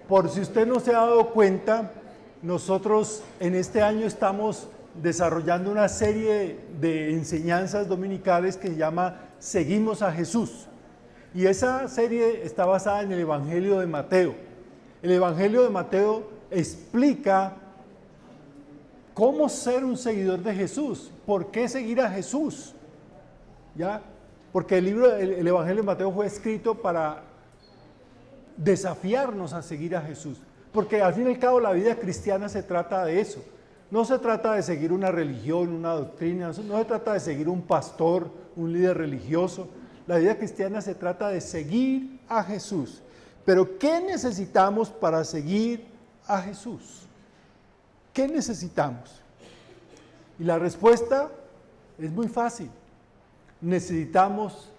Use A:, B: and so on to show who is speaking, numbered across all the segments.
A: Por si usted no se ha dado cuenta, nosotros en este año estamos desarrollando una serie de enseñanzas dominicales que se llama Seguimos a Jesús. Y esa serie está basada en el Evangelio de Mateo. El Evangelio de Mateo explica cómo ser un seguidor de Jesús, por qué seguir a Jesús. ¿Ya? Porque el Evangelio de Mateo fue escrito para desafiarnos a seguir a Jesús. Porque al fin y al cabo la vida cristiana se trata de eso. No se trata de seguir una religión, una doctrina, no se trata de seguir un pastor, un líder religioso. La vida cristiana se trata de seguir a Jesús. Pero ¿qué necesitamos para seguir a Jesús? ¿Qué necesitamos? Y la respuesta es muy fácil. Necesitamos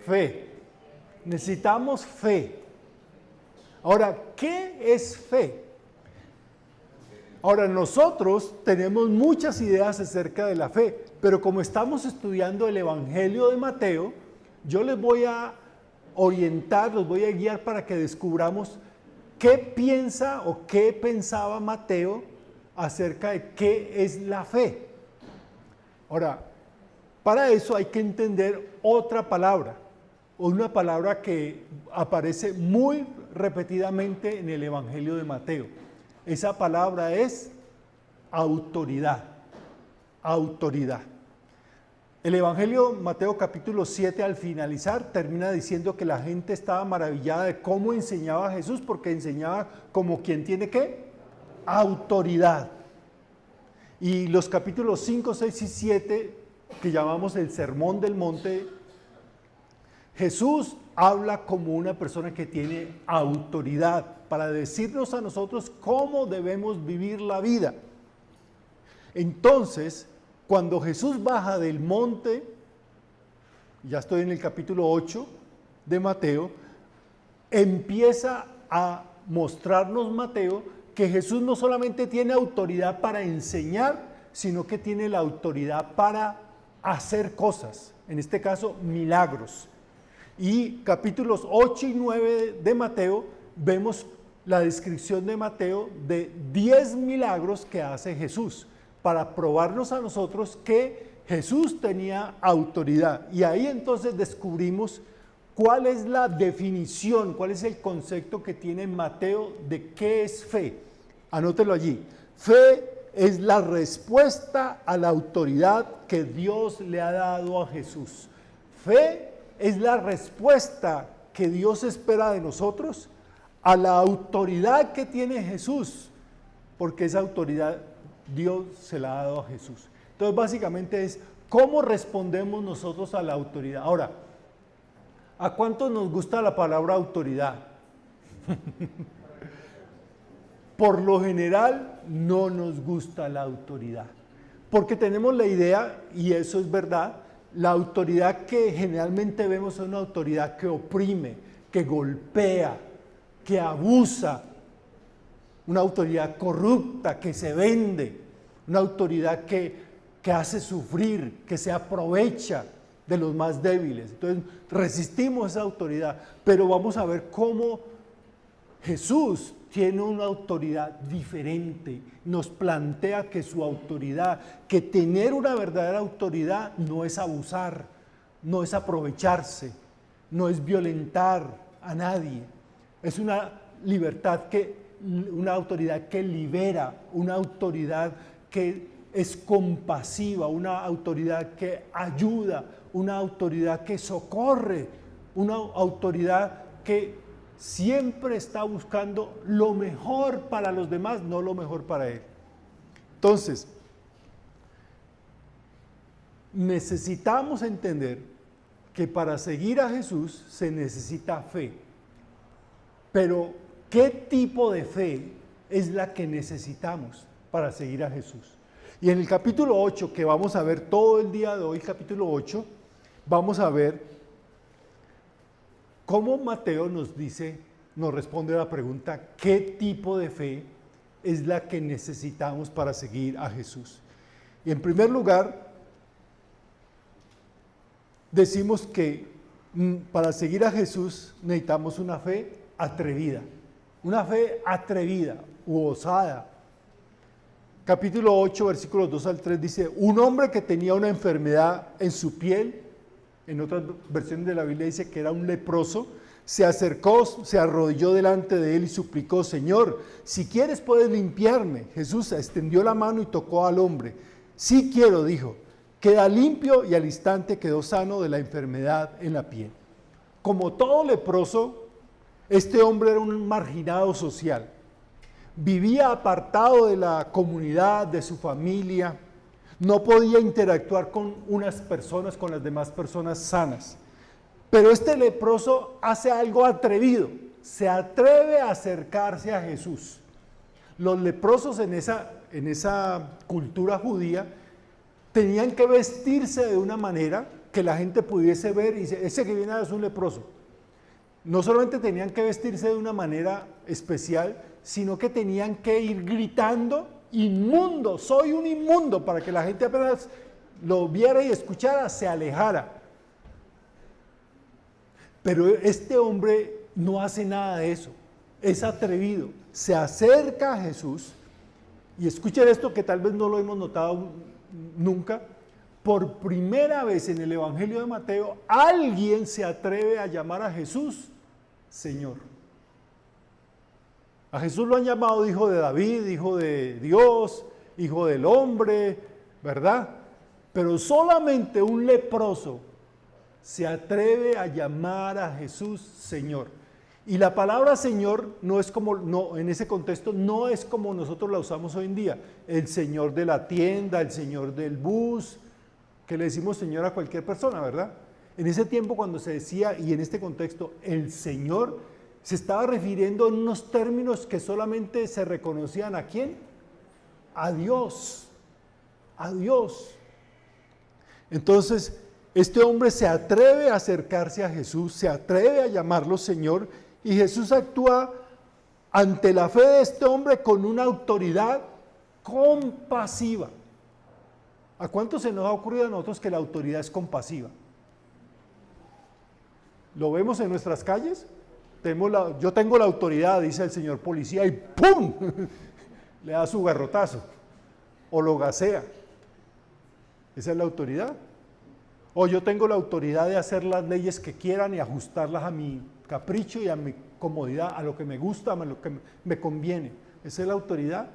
A: fe. Necesitamos fe. Ahora, ¿qué es fe? Ahora, nosotros tenemos muchas ideas acerca de la fe, pero como estamos estudiando el Evangelio de Mateo, yo les voy a orientar, los voy a guiar para que descubramos qué piensa o qué pensaba Mateo acerca de qué es la fe. Ahora, para eso hay que entender otra palabra, una palabra que aparece muy repetidamente en el Evangelio de Mateo. Esa palabra es autoridad. Autoridad. El Evangelio Mateo capítulo 7 al finalizar termina diciendo que la gente estaba maravillada de cómo enseñaba a Jesús, porque enseñaba como quien tiene ¿qué? Autoridad. Y los capítulos 5, 6 y 7, que llamamos el Sermón del Monte, Jesús habla como una persona que tiene autoridad para decirnos a nosotros cómo debemos vivir la vida. Entonces, cuando Jesús baja del monte, ya estoy en el capítulo 8 de Mateo, empieza a mostrarnos Mateo que Jesús no solamente tiene autoridad para enseñar, sino que tiene la autoridad para hacer cosas, en este caso milagros. Y capítulos 8 y 9 de Mateo, vemos la descripción de Mateo de 10 milagros que hace Jesús, para probarnos a nosotros que Jesús tenía autoridad. Y ahí entonces descubrimos cuál es la definición, cuál es el concepto que tiene Mateo de qué es fe. Anótelo allí. Fe es la respuesta a la autoridad que Dios le ha dado a Jesús. Fe es la respuesta que Dios espera de nosotros a la autoridad que tiene Jesús, porque esa autoridad Dios se la ha dado a Jesús. Entonces básicamente es cómo respondemos nosotros a la autoridad. Ahora, ¿a cuántos nos gusta la palabra autoridad? Por lo general no nos gusta la autoridad, porque tenemos la idea, y eso es verdad, la autoridad que generalmente vemos es una autoridad que oprime, que golpea, que abusa, una autoridad corrupta, que se vende, una autoridad que hace sufrir, que se aprovecha de los más débiles. Entonces resistimos esa autoridad, pero vamos a ver cómo Jesús tiene una autoridad diferente, nos plantea que su autoridad, que tener una verdadera autoridad no es abusar, no es aprovecharse, no es violentar a nadie, es una autoridad que libera, una autoridad que es compasiva, una autoridad que ayuda, una autoridad que socorre, una autoridad que siempre está buscando lo mejor para los demás, no lo mejor para él. Entonces, necesitamos entender que para seguir a Jesús se necesita fe. Pero, ¿qué tipo de fe es la que necesitamos para seguir a Jesús? Y en el capítulo 8, que vamos a ver todo el día de hoy, capítulo 8, vamos a ver cómo Mateo nos responde a la pregunta, ¿qué tipo de fe es la que necesitamos para seguir a Jesús? Y en primer lugar, decimos que Para seguir a Jesús necesitamos una fe atrevida u osada. Capítulo 8, versículos 2 al 3 dice, un hombre que tenía una enfermedad en su piel, en otras versiones de la Biblia dice que era un leproso, se acercó, se arrodilló delante de él y suplicó, Señor, si quieres puedes limpiarme. Jesús extendió la mano y tocó al hombre. Sí quiero, dijo. Queda limpio y al instante quedó sano de la enfermedad en la piel. Como todo leproso, este hombre era un marginado social. Vivía apartado de la comunidad, de su familia. No podía interactuar con unas personas, con las demás personas sanas. Pero este leproso hace algo atrevido. Se atreve a acercarse a Jesús. Los leprosos en esa cultura judía tenían que vestirse de una manera que la gente pudiese ver y dice, ese que viene es un leproso. No solamente tenían que vestirse de una manera especial, sino que tenían que ir gritando, inmundo, soy un inmundo, para que la gente apenas lo viera y escuchara, se alejara. Pero este hombre no hace nada de eso, es atrevido, se acerca a Jesús y escuchen esto que tal vez no lo hemos notado nunca. Por primera vez en el Evangelio de Mateo, alguien se atreve a llamar a Jesús Señor. A Jesús lo han llamado hijo de David, hijo de Dios, hijo del hombre, ¿verdad? Pero solamente un leproso se atreve a llamar a Jesús Señor. Y la palabra Señor no es como, no, en ese contexto no es como nosotros la usamos hoy en día. El Señor de la tienda, el Señor del bus, que le decimos Señor a cualquier persona, ¿verdad? En ese tiempo cuando se decía, y en este contexto, el Señor, se estaba refiriendo en unos términos que solamente se reconocían ¿a quién? A Dios. A Dios. Entonces, este hombre se atreve a acercarse a Jesús, se atreve a llamarlo Señor, y Jesús actúa ante la fe de este hombre con una autoridad compasiva. ¿A cuánto se nos ha ocurrido a nosotros que la autoridad es compasiva? ¿Lo vemos en nuestras calles? Yo tengo la autoridad, dice el señor policía, y ¡pum! Le da su garrotazo, o lo gasea. Esa es la autoridad. O yo tengo la autoridad de hacer las leyes que quieran y ajustarlas a mi capricho y a mi comodidad, a lo que me gusta, a lo que me conviene. Esa es la autoridad.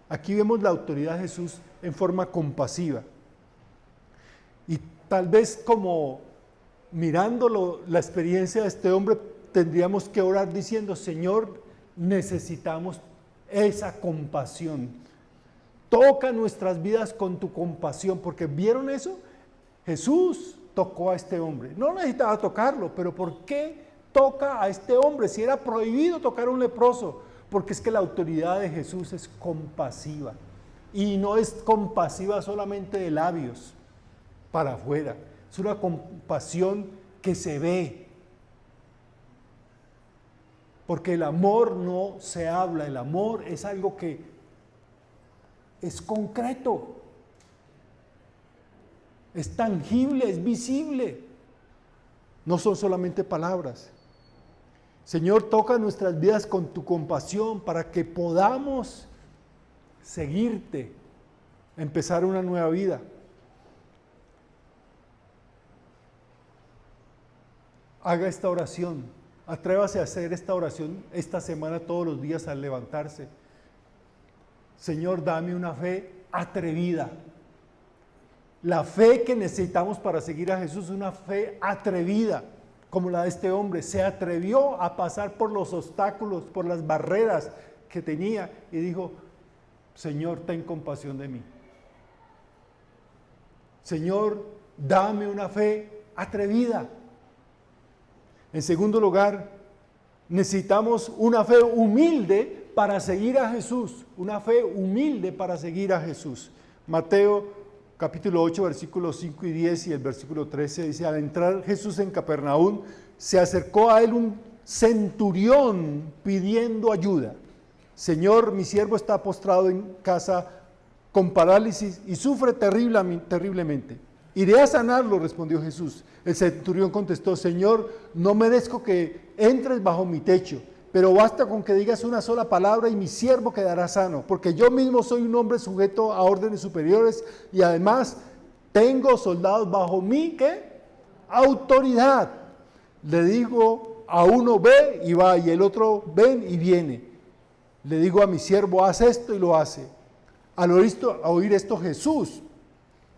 A: Aquí vemos la autoridad de Jesús en forma compasiva. Y tal vez como mirando la experiencia de este hombre, tendríamos que orar diciendo, Señor, necesitamos esa compasión. Toca nuestras vidas con tu compasión, porque ¿vieron eso? Jesús tocó a este hombre. No necesitaba tocarlo, pero ¿por qué toca a este hombre si era prohibido tocar a un leproso? Porque es que la autoridad de Jesús es compasiva. Y no es compasiva solamente de labios para afuera. Es una compasión que se ve. Porque el amor no se habla, el amor es algo que es concreto. Es tangible, es visible. No son solamente palabras. Señor, toca nuestras vidas con tu compasión para que podamos seguirte, empezar una nueva vida. Haga esta oración, atrévase a hacer esta oración esta semana todos los días al levantarse. Señor, dame una fe atrevida. La fe que necesitamos para seguir a Jesús es una fe atrevida, como la de este hombre. Se atrevió a pasar por los obstáculos, por las barreras que tenía y dijo, Señor, ten compasión de mí. Señor, dame una fe atrevida. En segundo lugar, necesitamos una fe humilde para seguir a Jesús. Una fe humilde para seguir a Jesús. Mateo capítulo 8, versículos 5 y 10 y el versículo 13 dice, al entrar Jesús en Capernaum, se acercó a él un centurión pidiendo ayuda. Señor, mi siervo está postrado en casa con parálisis y sufre terriblemente. Iré a sanarlo, respondió Jesús. El centurión contestó, Señor, no merezco que entres bajo mi techo, pero basta con que digas una sola palabra y mi siervo quedará sano, porque yo mismo soy un hombre sujeto a órdenes superiores y además tengo soldados bajo mí, ¿qué? Autoridad. Le digo a uno, ve y va, y el otro, ven y viene. Le digo a mi siervo, haz esto y lo hace. Al oír esto Jesús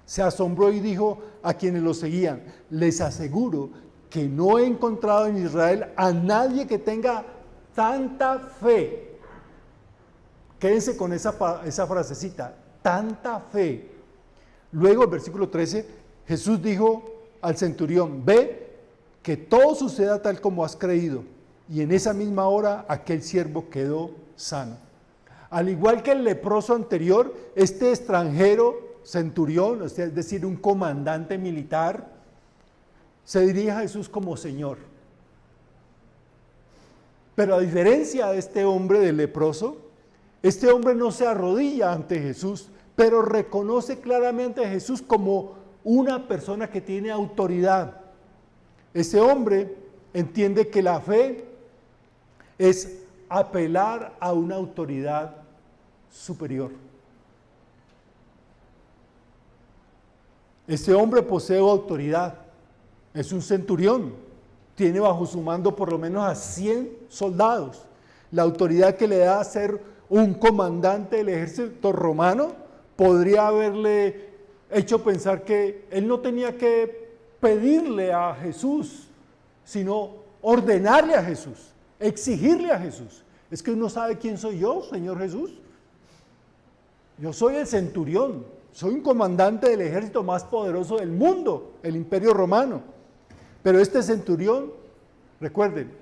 A: se asombró y dijo a quienes lo seguían, les aseguro que no he encontrado en Israel a nadie que tenga tanta fe. Quédense con esa frasecita, tanta fe. Luego, el versículo 13, Jesús dijo al centurión, ve que todo suceda tal como has creído. Y en esa misma hora aquel siervo quedó sano. Al igual que el leproso anterior, este extranjero centurión, es decir, un comandante militar, se dirige a Jesús como Señor. Pero a diferencia de este hombre del leproso, este hombre no se arrodilla ante Jesús, pero reconoce claramente a Jesús como una persona que tiene autoridad. Este hombre entiende que la fe es apelar a una autoridad superior. Este hombre posee autoridad, es un centurión, tiene bajo su mando por lo menos a 100 soldados. La autoridad que le da a ser un comandante del ejército romano podría haberle hecho pensar que él no tenía que pedirle a Jesús, sino ordenarle a Jesús, exigirle a Jesús. Es que uno sabe quién soy yo, Señor Jesús. Yo soy el centurión, soy un comandante del ejército más poderoso del mundo, el Imperio Romano. Pero este centurión, recuerden,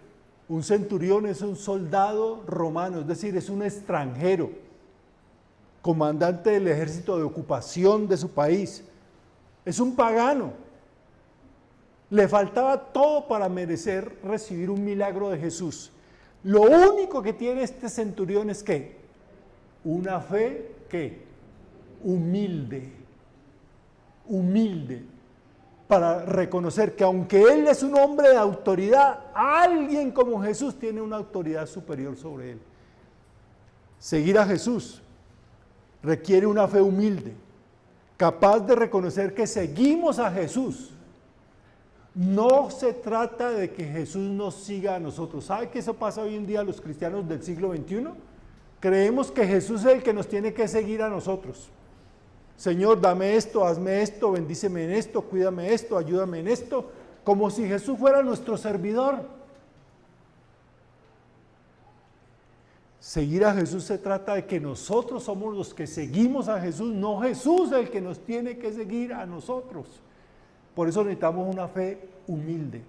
A: un centurión es un soldado romano, es decir, es un extranjero, comandante del ejército de ocupación de su país. Es un pagano. Le faltaba todo para merecer recibir un milagro de Jesús. Lo único que tiene este centurión es ¿qué? Una fe ¿qué? Humilde, para reconocer que aunque él es un hombre de autoridad, alguien como Jesús tiene una autoridad superior sobre él. Seguir a Jesús requiere una fe humilde, capaz de reconocer que seguimos a Jesús. No se trata de que Jesús nos siga a nosotros. ¿Sabe que eso pasa hoy en día a los cristianos del siglo XXI? Creemos que Jesús es el que nos tiene que seguir a nosotros. Señor, dame esto, hazme esto, bendíceme en esto, cuídame esto, ayúdame en esto, como si Jesús fuera nuestro servidor. Seguir a Jesús se trata de que nosotros somos los que seguimos a Jesús, no Jesús el que nos tiene que seguir a nosotros. Por eso necesitamos una fe humilde.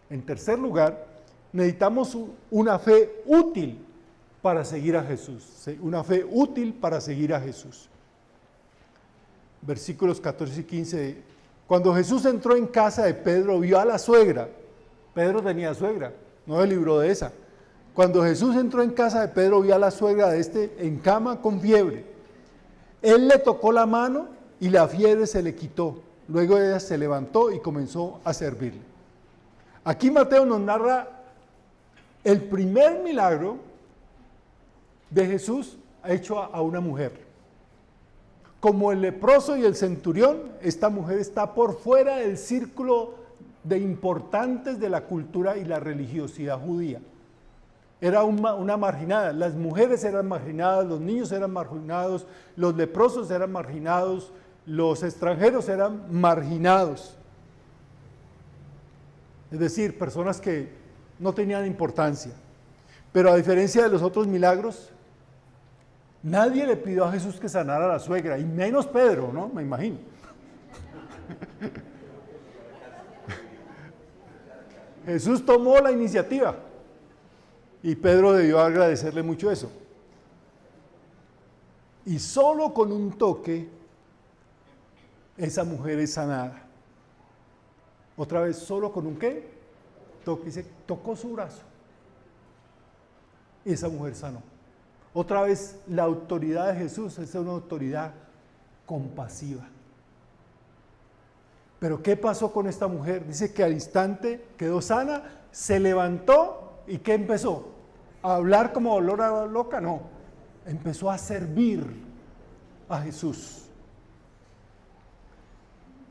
A: En tercer lugar, necesitamos una fe útil para seguir a Jesús. Una fe útil para seguir a Jesús. Versículos 14 y 15. Cuando Jesús entró en casa de Pedro, vio a la suegra. Pedro tenía suegra, no se libró de esa. Cuando Jesús entró en casa de Pedro, vio a la suegra de este en cama con fiebre. Él le tocó la mano y la fiebre se le quitó. Luego ella se levantó y comenzó a servirle. Aquí Mateo nos narra el primer milagro de Jesús hecho a una mujer. Como el leproso y el centurión, esta mujer está por fuera del círculo de importantes de la cultura y la religiosidad judía. Era una marginada, las mujeres eran marginadas, los niños eran marginados, los leprosos eran marginados, los extranjeros eran marginados. Es decir, personas que no tenían importancia. Pero a diferencia de los otros milagros, nadie le pidió a Jesús que sanara a la suegra, y menos Pedro, ¿no? Me imagino. Jesús tomó la iniciativa y Pedro debió agradecerle mucho eso. Y solo con un toque, esa mujer es sanada. Otra vez, solo con un ¿qué? Toque, dice, tocó su brazo. Y esa mujer sanó. Otra vez, la autoridad de Jesús es una autoridad compasiva. Pero ¿qué pasó con esta mujer? Dice que al instante quedó sana, se levantó y ¿qué empezó? ¿A hablar como lora loca? No, empezó a servir a Jesús.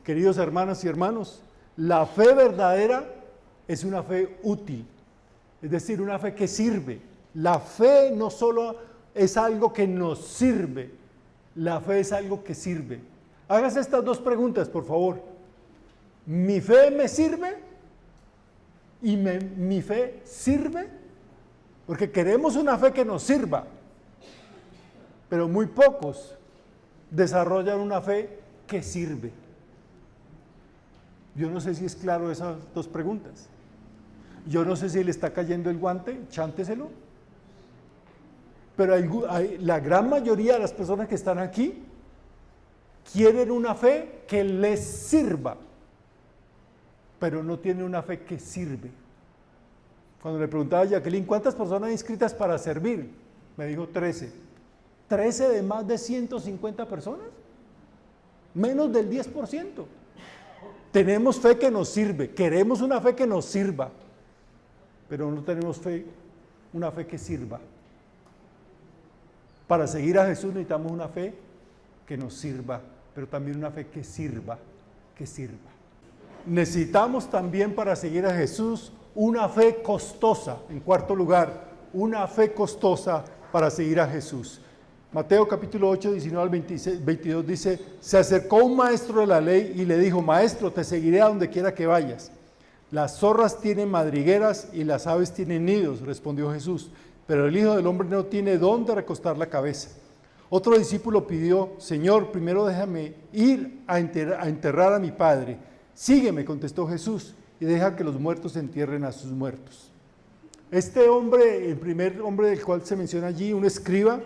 A: Queridos hermanos y hermanos, la fe verdadera es una fe útil, es decir, una fe que sirve. La fe no solo es algo que nos sirve, la fe es algo que sirve. Hágase estas dos preguntas, por favor. ¿Mi fe me sirve? ¿Y mi fe sirve? Porque queremos una fe que nos sirva, pero muy pocos desarrollan una fe que sirve. Yo no sé si es claro esas dos preguntas. Yo no sé si le está cayendo el guante, chánteselo. Pero la gran mayoría de las personas que están aquí quieren una fe que les sirva, pero no tienen una fe que sirve. Cuando le preguntaba a Jacqueline, ¿cuántas personas inscritas para servir? Me dijo 13. ¿13 de más de 150 personas? Menos del 10%. Tenemos fe que nos sirve, queremos una fe que nos sirva, pero no tenemos una fe que sirva. Para seguir a Jesús necesitamos una fe que nos sirva, pero también una fe que sirva, Necesitamos también para seguir a Jesús una fe costosa. En cuarto lugar, una fe costosa para seguir a Jesús. Mateo capítulo 8, 19 al 22 dice, se acercó un maestro de la ley y le dijo, maestro, te seguiré a donde quiera que vayas. Las zorras tienen madrigueras y las aves tienen nidos, respondió Jesús, pero el Hijo del Hombre no tiene dónde recostar la cabeza. Otro discípulo pidió, Señor, primero déjame ir a enterrar a mi padre. Sígueme, contestó Jesús, y deja que los muertos entierren a sus muertos. Este hombre, el primer hombre del cual se menciona allí, un escriba,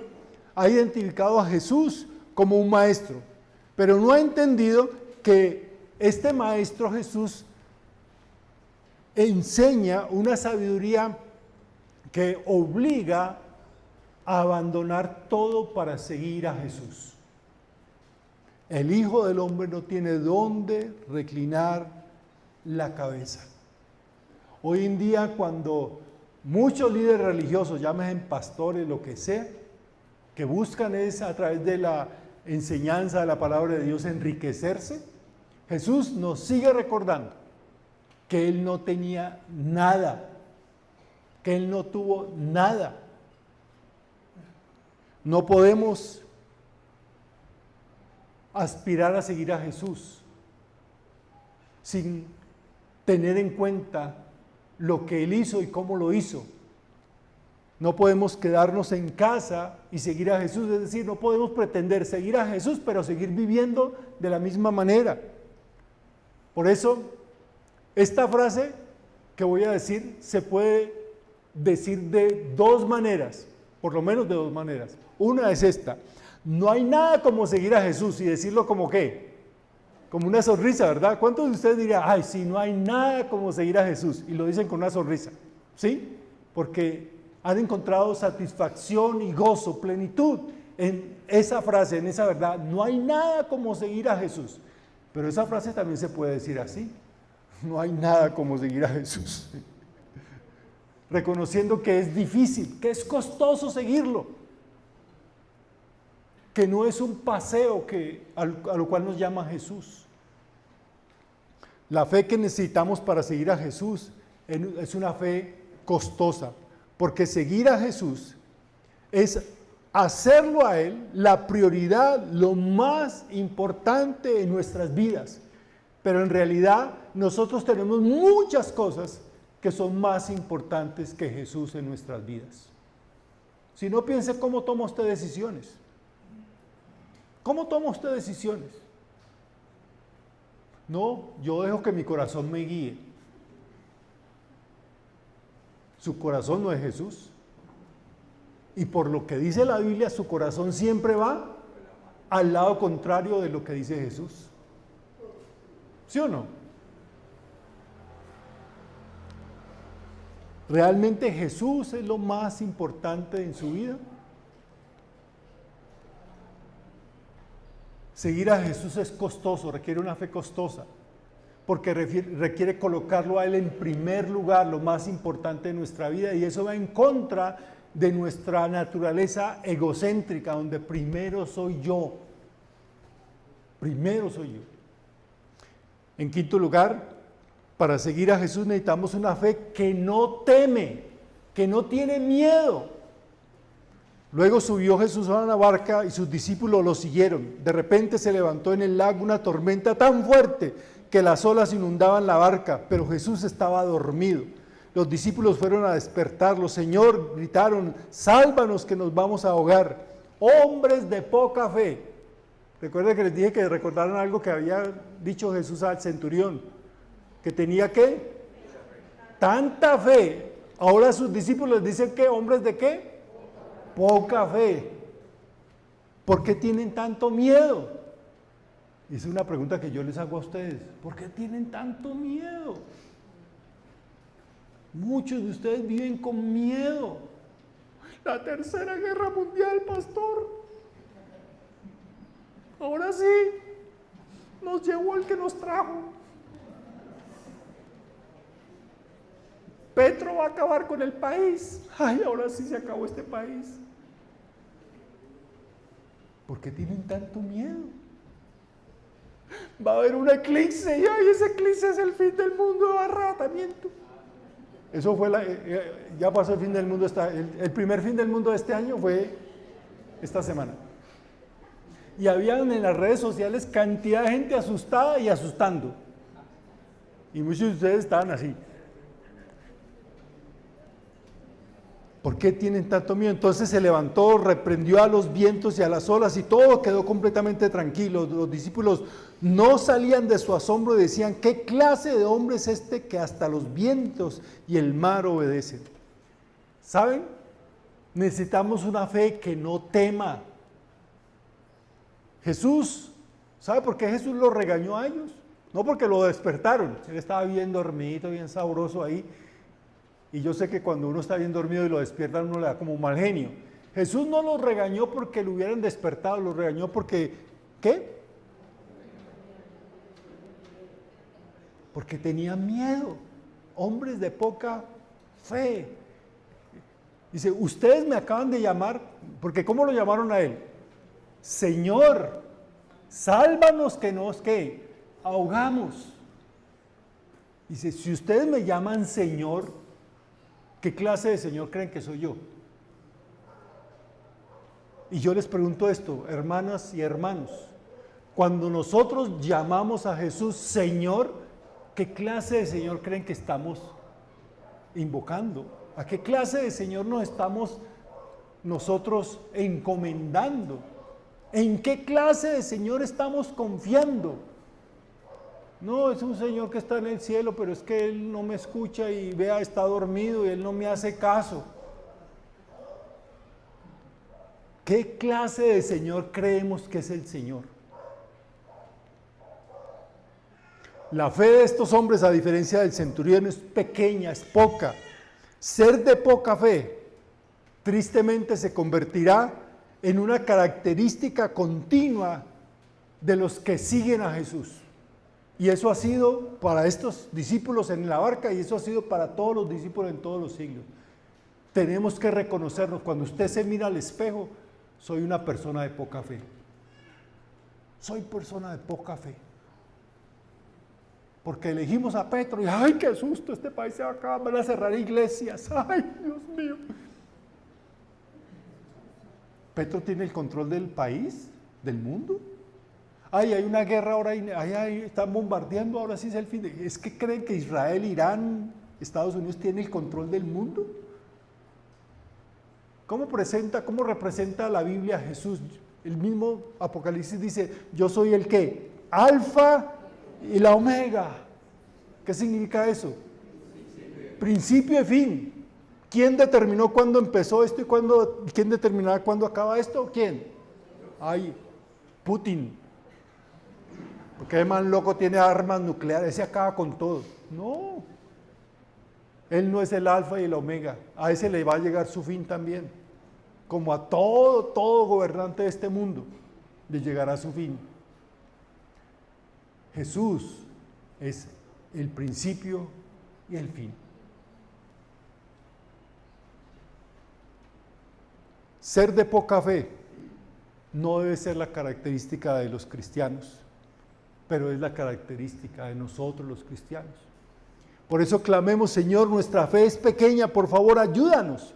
A: ha identificado a Jesús como un maestro, pero no ha entendido que este maestro Jesús enseña una sabiduría que obliga a abandonar todo para seguir a Jesús. El Hijo del Hombre no tiene dónde reclinar la cabeza. Hoy en día, cuando muchos líderes religiosos, llámense pastores, lo que sea, que buscan es a través de la enseñanza de la palabra de Dios enriquecerse, Jesús nos sigue recordando que Él no tenía nada, que Él no tuvo nada. No podemos aspirar a seguir a Jesús sin tener en cuenta lo que Él hizo y cómo lo hizo. No podemos quedarnos en casa y seguir a Jesús, es decir, no podemos pretender seguir a Jesús, pero seguir viviendo de la misma manera. Por eso, esta frase que voy a decir se puede decir de dos maneras, por lo menos de dos maneras. Una es esta: no hay nada como seguir a Jesús, y decirlo como ¿qué? Como una sonrisa, ¿verdad? ¿Cuántos de ustedes dirían, ay, sí, no hay nada como seguir a Jesús? Y lo dicen con una sonrisa, ¿sí? Porque han encontrado satisfacción y gozo, plenitud en esa frase, en esa verdad. No hay nada como seguir a Jesús. Pero esa frase también se puede decir así: no hay nada como seguir a Jesús. Reconociendo que es difícil, que es costoso seguirlo, que no es un paseo a lo cual nos llama Jesús. La fe que necesitamos para seguir a Jesús es una fe costosa, porque seguir a Jesús es hacerlo a Él la prioridad, lo más importante en nuestras vidas. Pero en realidad nosotros tenemos muchas cosas que son más importantes que Jesús en nuestras vidas. Si no, piense cómo toma usted decisiones. ¿Cómo toma usted decisiones? No, yo dejo que mi corazón me guíe. Su corazón no es Jesús. Y por lo que dice la Biblia, su corazón siempre va al lado contrario de lo que dice Jesús. ¿Sí o no? ¿Realmente Jesús es lo más importante en su vida? Seguir a Jesús es costoso, requiere una fe costosa. porque requiere colocarlo a Él en primer lugar, lo más importante de nuestra vida, y eso va en contra de nuestra naturaleza egocéntrica, donde primero soy yo. Primero soy yo. En quinto lugar, para seguir a Jesús necesitamos una fe que no teme, que no tiene miedo. Luego subió Jesús a una barca y sus discípulos lo siguieron. De repente se levantó en el lago una tormenta tan fuerte que las olas inundaban la barca, pero Jesús estaba dormido. Los discípulos fueron a despertarlo. Señor, gritaron, sálvanos que nos vamos a ahogar. Hombres de poca fe. Recuerden que les dije que recordaran algo que había dicho Jesús al centurión, que tenía ¿qué? Tanta fe. Ahora sus discípulos dicen que hombres de qué? Poca fe. ¿Por qué tienen tanto miedo? Y es una pregunta que yo les hago a ustedes. ¿Por qué tienen tanto miedo? Muchos de ustedes viven con miedo. La tercera guerra mundial, pastor. Ahora sí, nos llevó el que nos trajo. Petro va a acabar con el país. Ay, ahora sí se acabó este país. ¿Por qué tienen tanto miedo? Va a haber un eclipse y ay, ese eclipse es el fin del mundo, arrebatamiento. Eso fue ya pasó el fin del mundo, el primer fin del mundo de este año fue esta semana. Y habían en las redes sociales cantidad de gente asustada y asustando. Y muchos de ustedes estaban así. ¿Por qué tienen tanto miedo? Entonces se levantó, reprendió a los vientos y a las olas y todo quedó completamente tranquilo. Los discípulos no salían de su asombro y decían, ¿qué clase de hombre es este que hasta los vientos y el mar obedecen? ¿Saben? Necesitamos una fe que no tema. Jesús, ¿sabe por qué Jesús los regañó a ellos? No porque lo despertaron, él estaba bien dormido, bien sabroso ahí. Y yo sé que cuando uno está bien dormido y lo despiertan, uno le da como un mal genio. Jesús no los regañó porque lo hubieran despertado, los regañó porque, ¿qué? Porque tenían miedo, hombres de poca fe. Dice, ustedes me acaban de llamar, porque ¿cómo lo llamaron a él? Señor, sálvanos que nos, ¿qué? Ahogamos. Dice, si ustedes me llaman Señor, ¿qué clase de Señor creen que soy yo? Y yo les pregunto esto, hermanas y hermanos, cuando nosotros llamamos a Jesús Señor, ¿qué clase de Señor creen que estamos invocando? ¿A qué clase de Señor nos estamos nosotros encomendando? ¿En qué clase de Señor estamos confiando? No, es un Señor que está en el cielo, pero es que Él no me escucha y vea, está dormido y Él no me hace caso. ¿Qué clase de Señor creemos que es el Señor? La fe de estos hombres, a diferencia del centurión, es pequeña, es poca. Ser de poca fe, tristemente se convertirá en una característica continua de los que siguen a Jesús. Y eso ha sido para estos discípulos en la barca y eso ha sido para todos los discípulos en todos los siglos. Tenemos que reconocernos. Cuando usted se mira al espejo, soy una persona de poca fe. Soy persona de poca fe. Porque elegimos a Petro y ¡ay, qué susto! Este país se va a acabar, van a cerrar iglesias. ¡Ay, Dios mío! Petro tiene el control del país, del mundo. Ay, hay una guerra ahora, están bombardeando, ahora sí es el fin. ¿Es que creen que Israel, Irán, Estados Unidos tiene el control del mundo? ¿Cómo representa la Biblia a Jesús? El mismo Apocalipsis dice, yo soy el ¿qué? Alfa y la Omega. ¿Qué significa eso? Principio y fin. ¿Quién determinó cuándo empezó esto y quién determinará cuándo acaba esto? ¿Quién? Ay, Putin. Porque el man loco tiene armas nucleares, ese acaba con todo. No. Él no es el alfa y el omega. A ese le va a llegar su fin también. Como a todo gobernante de este mundo, le llegará su fin. Jesús es el principio y el fin. Ser de poca fe no debe ser la característica de los cristianos, pero es la característica de nosotros los cristianos. Por eso clamemos: Señor, nuestra fe es pequeña, por favor ayúdanos.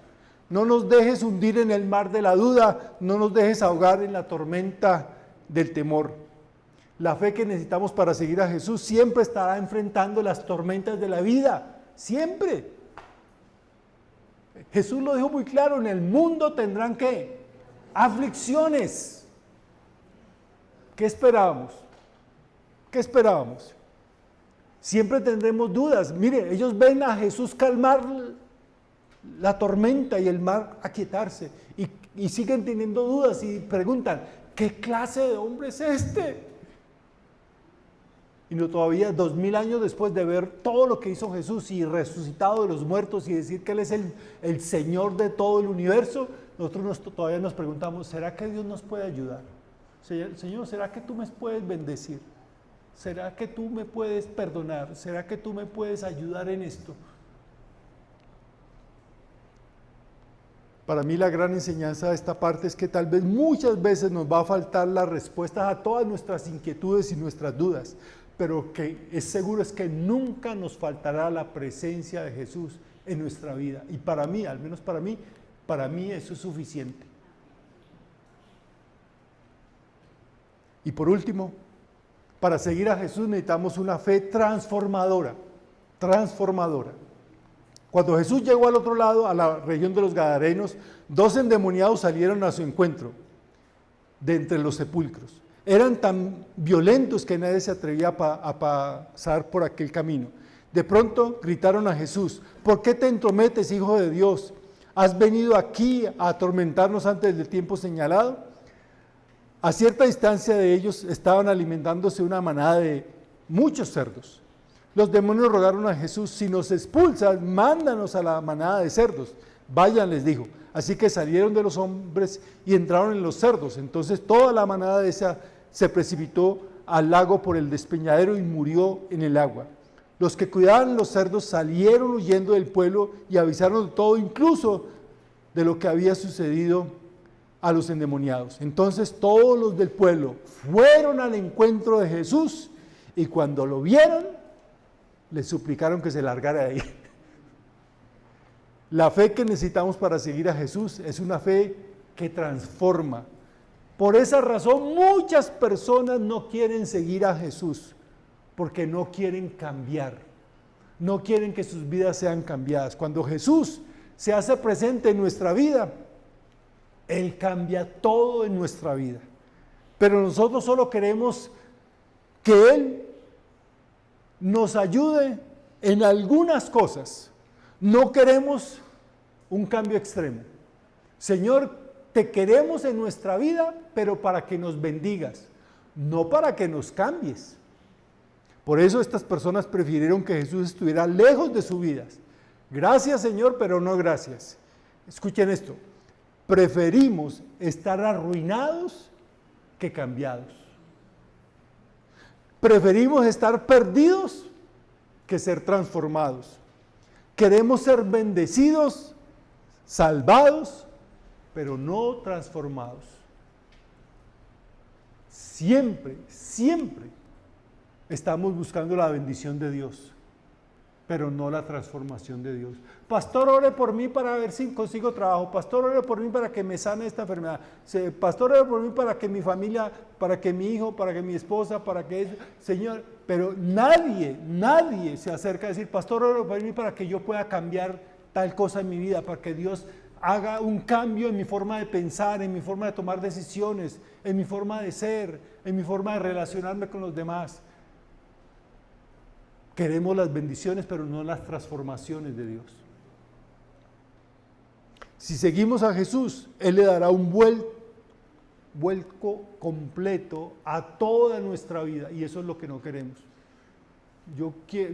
A: No nos dejes hundir en el mar de la duda, no nos dejes ahogar en la tormenta del temor. La fe que necesitamos para seguir a Jesús siempre estará enfrentando las tormentas de la vida, siempre. Jesús lo dijo muy claro: en el mundo tendrán ¿qué? Aflicciones. ¿Qué esperábamos? ¿Qué esperábamos? Siempre tendremos dudas. Mire, ellos ven a Jesús calmar la tormenta y el mar aquietarse y siguen teniendo dudas y preguntan: ¿qué clase de hombre es este? Y no, todavía 2000 años después de ver todo lo que hizo Jesús y resucitado de los muertos y decir que Él es el Señor de todo el universo, nosotros todavía nos preguntamos: ¿será que Dios nos puede ayudar? Señor, ¿será que tú me puedes bendecir? ¿Será que tú me puedes perdonar? ¿Será que tú me puedes ayudar en esto? Para mí la gran enseñanza de esta parte es que tal vez muchas veces nos va a faltar las respuestas a todas nuestras inquietudes y nuestras dudas, pero que es seguro es que nunca nos faltará la presencia de Jesús en nuestra vida. Y para mí, al menos para mí eso es suficiente. Y por último, para seguir a Jesús necesitamos una fe transformadora. Cuando Jesús llegó al otro lado, a la región de los Gadarenos, 2 endemoniados salieron a su encuentro de entre los sepulcros. Eran tan violentos que nadie se atrevía a pasar por aquel camino. De pronto gritaron a Jesús: ¿por qué te entrometes, Hijo de Dios? ¿Has venido aquí a atormentarnos antes del tiempo señalado? A cierta distancia de ellos estaban alimentándose una manada de muchos cerdos. Los demonios rogaron a Jesús: si nos expulsas, mándanos a la manada de cerdos. Vayan, les dijo. Así que salieron de los hombres y entraron en los cerdos. Entonces toda la manada de esa se precipitó al lago por el despeñadero y murió en el agua. Los que cuidaban los cerdos salieron huyendo del pueblo y avisaron de todo, incluso de lo que había sucedido a los endemoniados. Entonces todos los del pueblo fueron al encuentro de Jesús y cuando lo vieron, le suplicaron que se largara de ahí. La fe que necesitamos para seguir a Jesús es una fe que transforma. Por esa razón muchas personas no quieren seguir a Jesús, porque no quieren cambiar, no quieren que sus vidas sean cambiadas. Cuando Jesús se hace presente en nuestra vida, Él cambia todo en nuestra vida. Pero nosotros solo queremos que Él nos ayude en algunas cosas. No queremos un cambio extremo. Señor, te queremos en nuestra vida, pero para que nos bendigas, no para que nos cambies. Por eso estas personas prefirieron que Jesús estuviera lejos de sus vidas. Gracias, Señor, pero no gracias. Escuchen esto: preferimos estar arruinados que cambiados. Preferimos estar perdidos que ser transformados. Queremos ser bendecidos, salvados, pero no transformados. Siempre estamos buscando la bendición de Dios, pero no la transformación de Dios. Pastor, ore por mí para ver si consigo trabajo. Pastor, ore por mí para que me sane esta enfermedad. Pastor, ore por mí para que mi familia, para que mi hijo, para que mi esposa, para que... Señor, pero nadie se acerca a decir: pastor, ore por mí para que yo pueda cambiar tal cosa en mi vida, para que Dios haga un cambio en mi forma de pensar, en mi forma de tomar decisiones, en mi forma de ser, en mi forma de relacionarme con los demás. Queremos las bendiciones, pero no las transformaciones de Dios. Si seguimos a Jesús, Él le dará un vuelco completo a toda nuestra vida, y eso es lo que no queremos.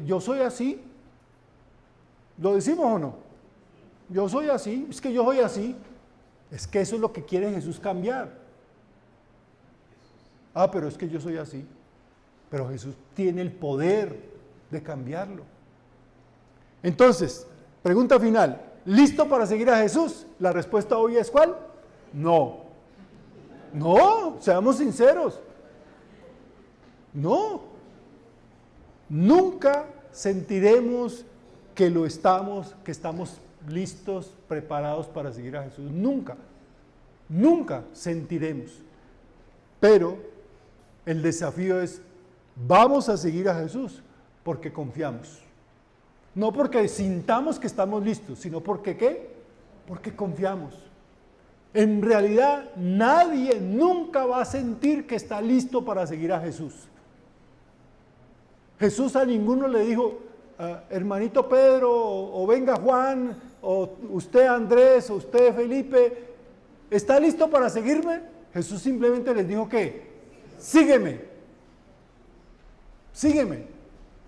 A: Yo soy así. ¿Lo decimos o no? Yo soy así, es que yo soy así. Es que eso es lo que quiere Jesús cambiar. Pero es que yo soy así. Pero Jesús tiene el poder de cambiarlo. Entonces, pregunta final, ¿listo para seguir a Jesús? La respuesta obvia es ¿cuál? No. No, seamos sinceros. No. Nunca sentiremos que estamos listos, preparados para seguir a Jesús. Nunca. Nunca sentiremos. Pero el desafío es, vamos a seguir a Jesús porque confiamos. No porque sintamos que estamos listos, sino porque ¿qué? Porque confiamos. En realidad, nadie nunca va a sentir que está listo para seguir a Jesús. Jesús a ninguno le dijo, hermanito Pedro, o venga Juan, o usted Andrés, o usted Felipe, ¿está listo para seguirme? Jesús simplemente les dijo que, sígueme, sígueme.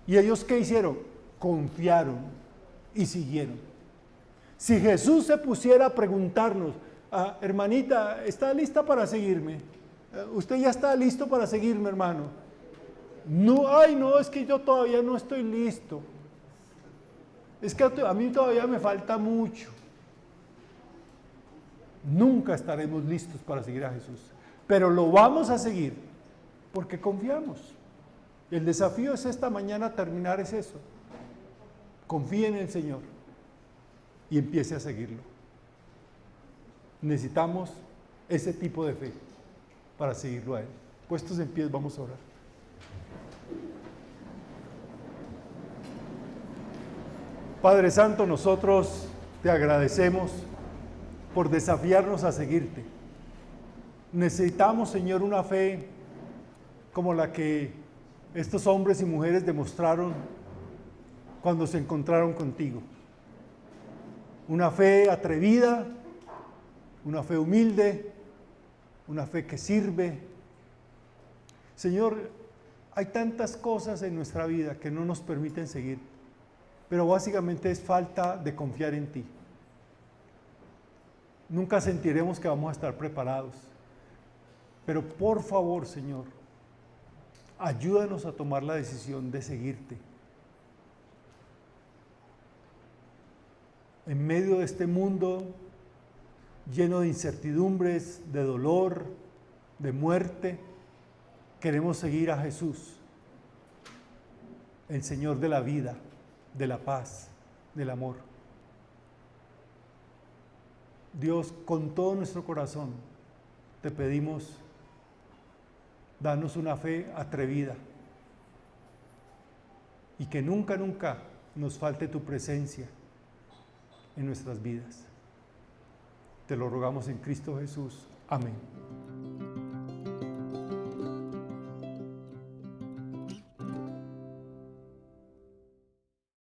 A: ¿Y ellos qué hicieron? Confiaron y siguieron. Si Jesús se pusiera a preguntarnos, hermanita, ¿está lista para seguirme? ¿Usted ya está listo para seguirme, hermano? No, ay, no, es que yo todavía no estoy listo. Es que a mí todavía me falta mucho. Nunca estaremos listos para seguir a Jesús, pero lo vamos a seguir porque confiamos. El desafío es esta mañana terminar es eso. Confíe en el Señor y empiece a seguirlo. Necesitamos ese tipo de fe para seguirlo a Él. Puestos en pie, vamos a orar. Padre Santo, nosotros te agradecemos por desafiarnos a seguirte. Necesitamos, Señor, una fe como la que estos hombres y mujeres demostraron cuando se encontraron contigo. Una fe atrevida, una fe humilde, una fe que sirve. Señor, hay tantas cosas en nuestra vida que no nos permiten seguir, pero básicamente es falta de confiar en ti. Nunca sentiremos que vamos a estar preparados, pero por favor, Señor, ayúdanos a tomar la decisión de seguirte. En medio de este mundo lleno de incertidumbres, de dolor, de muerte, queremos seguir a Jesús, el Señor de la vida, de la paz, del amor. Dios, con todo nuestro corazón, te pedimos, danos una fe atrevida y que nunca, nunca nos falte tu presencia en nuestras vidas. Te lo rogamos en Cristo Jesús. Amén.